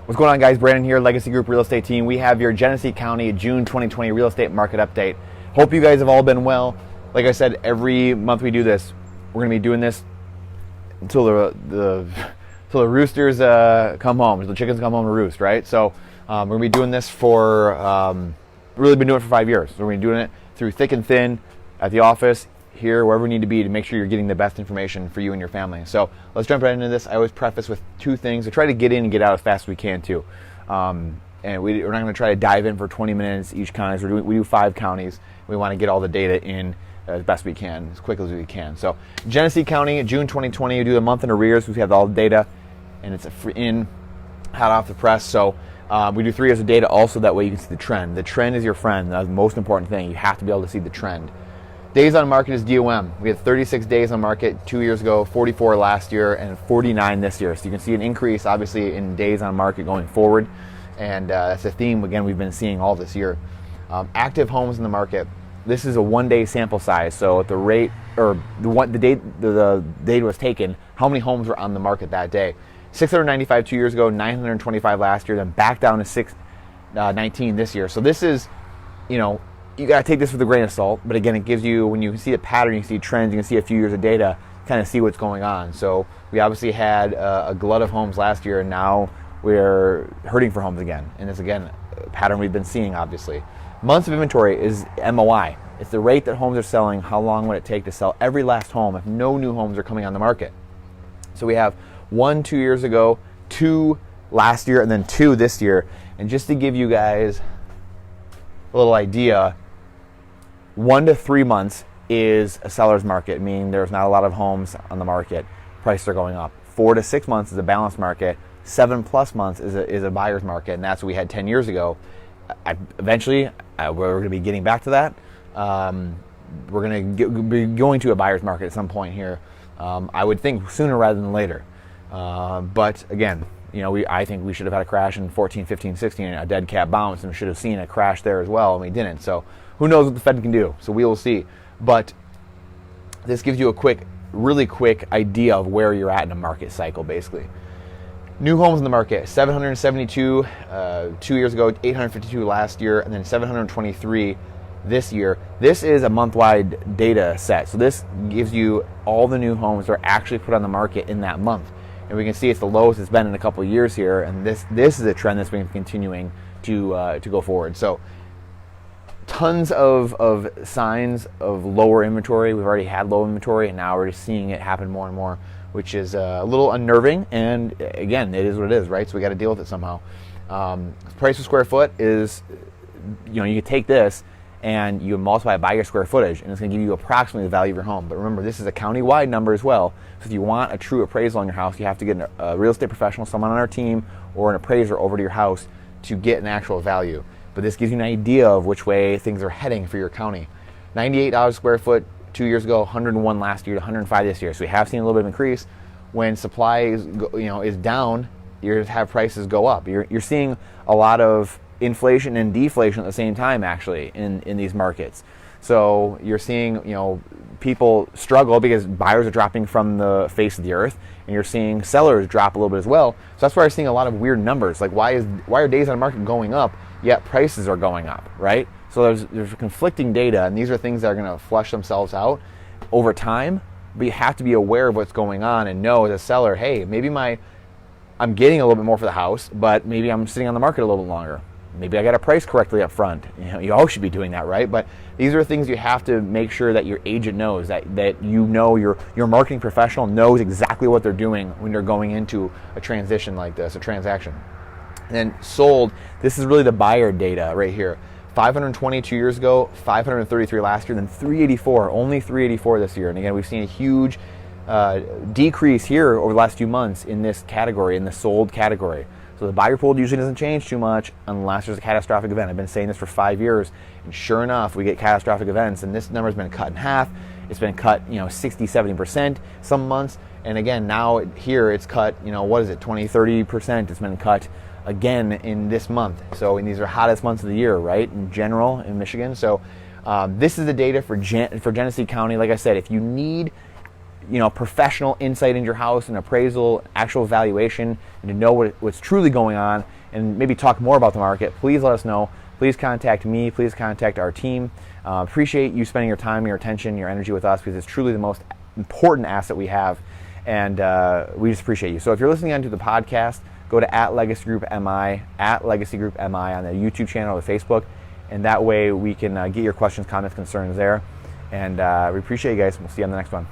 What's going on, guys? Brandon here, Legacy Group Real Estate Team. We have your Genesee County June 2020 real estate market update. Hope you guys have all been well. Like I said, every month we do this. We're going to be doing this until the roosters come home, until the chickens come home to roost, right? So we're going to be doing this for, really been doing it for 5 years. So we're going to be doing it through thick and thin, at the office, here, wherever we need to be to make sure you're getting the best information for you and your family. So let's jump right into this. I always preface with two things. I try to get in and get out as fast as we can too. And we're not going to try to dive in for 20 minutes each county. We do 5 counties. We want to get all the data in as best we can, as quick as we can. So Genesee County, June 2020, we do the month in arrears. We have all the data, and it's hot off the press. So we do 3 years of data also. That way you can see the trend. The trend is your friend. That's the most important thing. You have to be able to see the trend. Days on market is DOM. We had 36 days on market 2 years ago, 44 last year, and 49 this year. So you can see an increase, obviously, in days on market going forward. And that's a theme, again, we've been seeing all this year. Active homes in the market. This is a one-day sample size. So at the rate, or the data was taken, how many homes were on the market that day? 695 2 years ago, 925 last year, then back down to 619 this year. So this is, you got to take this with a grain of salt, but again, it gives you, when you see a pattern, you see trends, you can see a few years of data, kind of see what's going on. So we obviously had a glut of homes last year, and now we're hurting for homes again. And it's, again, a pattern we've been seeing, obviously. Months of inventory is MOI. It's the rate that homes are selling, how long would it take to sell every last home if no new homes are coming on the market. So we have 1 2 years ago, 2 last year, and then 2 this year. And just to give you guys a little idea, 1 to 3 months is a seller's market, meaning there's not a lot of homes on the market. Prices are going up. 4 to 6 months is a balanced market. 7+ months is a buyer's market, and that's what we had 10 years ago. Eventually, we're going to be getting back to that. We're going to be going to a buyer's market at some point here. I would think sooner rather than later. But again, I think we should have had a crash in 14, 15, 16, a dead cat bounce, and we should have seen a crash there as well, and we didn't. So who knows what the Fed can do? So we will see. But this gives you a really quick idea of where you're at in a market cycle, basically. New homes in the market, 772 2 years ago, 852 last year, and then 723 this year. This is a month-wide data set. So this gives you all the new homes that are actually put on the market in that month. And we can see it's the lowest it's been in a couple of years here, and this is a trend that's been continuing to go forward. So tons of signs of lower inventory. We've already had low inventory, and now we're just seeing it happen more and more, which is a little unnerving. And again, it is what it is, right? So we got to deal with it somehow. Price per square foot is, you can take this and you multiply it by your square footage, and it's going to give you approximately the value of your home. But remember, this is a county-wide number as well. So if you want a true appraisal on your house, you have to get a real estate professional, someone on our team, or an appraiser over to your house to get an actual value. But this gives you an idea of which way things are heading for your county. $98 a square foot 2 years ago, 101 last year, 105 this year. So we have seen a little bit of increase. When supply is down, you have prices go up. You're seeing a lot of inflation and deflation at the same time, actually, in these markets. So you're seeing people struggle because buyers are dropping from the face of the earth, and you're seeing sellers drop a little bit as well. So that's why we're seeing a lot of weird numbers. Like why are days on market going up, yet prices are going up, right? So there's conflicting data, and these are things that are going to flush themselves out over time. But you have to be aware of what's going on and know as a seller, hey, maybe I'm getting a little bit more for the house, but maybe I'm sitting on the market a little bit longer. Maybe I got to price correctly up front. You always should be doing that, right? But these are things you have to make sure that your agent knows, that your marketing professional knows exactly what they're doing when you're going into a transition like this, a transaction. And then sold, this is really the buyer data right here. 520 2 years ago, 533 last year, then 384, only 384 this year. And again, we've seen a huge decrease here over the last few months in this category, in the sold category. So the buyer pool usually doesn't change too much unless there's a catastrophic event. I've been saying this for 5 years, and sure enough, we get catastrophic events, and this number's been cut in half. It's been cut, 60, 70% some months, and again, now here it's cut, 20, 30%. It's been cut again in this month. So, and these are hottest months of the year, right, in general in Michigan. So this is the data for Genesee County. Like I said, if you need professional insight into your house, an appraisal, actual valuation, and to know what's truly going on, and maybe talk more about the market, please let us know. Please contact me. Please contact our team. Appreciate you spending your time, your attention, your energy with us, because it's truly the most important asset we have, and we just appreciate you. So if you're listening onto the podcast, go to @LegacyGroupMI, @LegacyGroupMI on the YouTube channel or the Facebook, and that way we can get your questions, comments, concerns there. And we appreciate you guys. We'll see you on the next one.